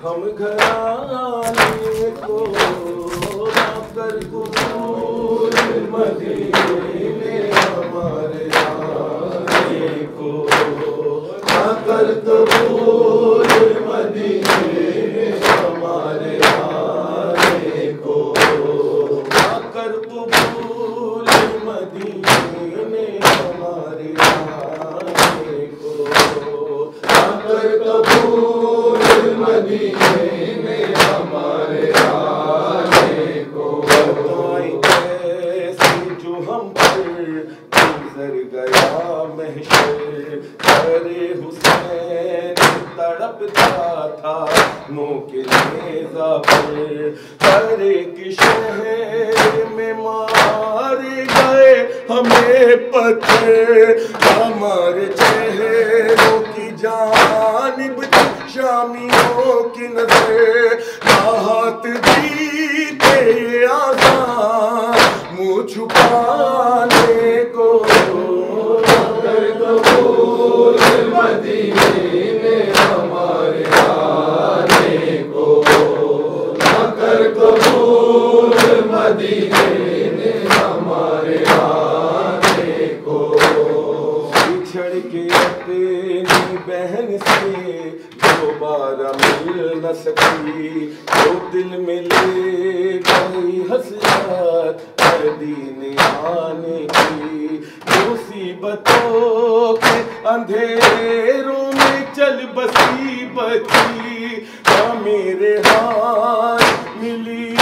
ہم گھرانے کو کر قبول مدینے ہمارے آنے کو کر قبول مدینے ہمارے آنے کو کر قبول مدینے ہمارے آنے کو کر قبول مدینے میں ہمارے آنے کو بتائیں کیسے جو ہم پر گزر گیا محشر ارے حسین تڑپتا تھا نوک نیزہ پر ہر ایک شہر میں مارے گئے ہمیں پتھر ہمارے چہروں کی جانب شامیوں کی نظر راحت دیتے آزان منہ چھپانے کو کر قبول مدینے ہمارے آنے کو کر قبول مدینے ہمارے آنے کو بچھڑ کے اپنی بہن سے دوبارہ مل نہ سکی تو دل میں لے گئی حسرت مدینے آنے کی مصیبتوں کے اندھیروں میں چل بسی بچی میرے ہاتھ ملی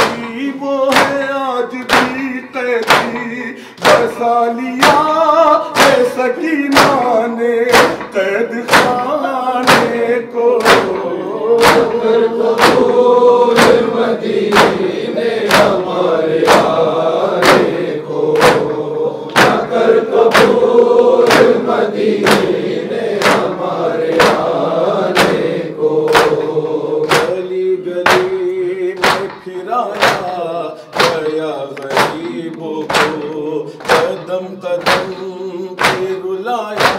وہ ہے آج بھی قیدی بسا لیا ہے سکینہ نے قید خانے کو کر قبول مدینے ہمارے آنے کو کر قبول مدینے ہمارے آنے کو گلی گلی میں پھرایا گیا غریبوں کو قدم قدم پہ رلایا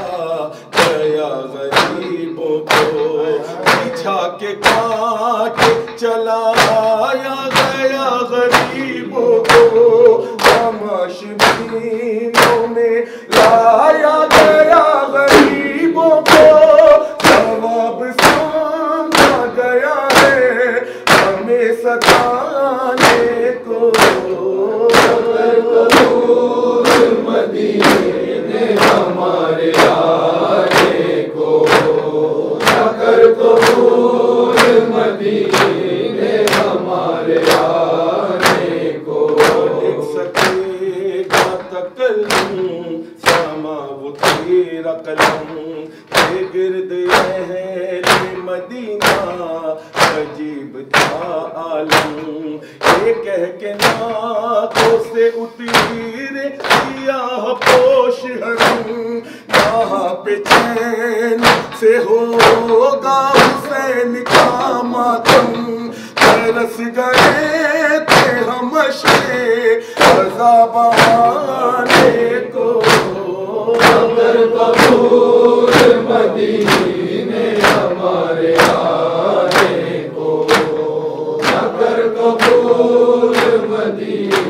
گیا غریبوں کو بچھا کے کاٹ چلایا گیا غریبوں کو تماشبینوں میں لایا گیا غریبوں کو جواب سمجھا گیا ہے ہمیں ستانے کو کر قبول مدینے ہمارے آنے کو کر قبول مدینے ہمارے آنے کو دیکھ سکے گا تکلم سما وہ تیرا قلم کے گرد اہل مدینہ عجیب تھا عالم یہ کہہ کے ناکوں سے اتیرے سیاہ پوش حرم یہاں پہ چین سے ہوگا حسین کا ماتم ترس گئے تھے ہم اشکے عذاب آنے کو کر قبول مدینے ہمارے آنے کو کر قبول مدینے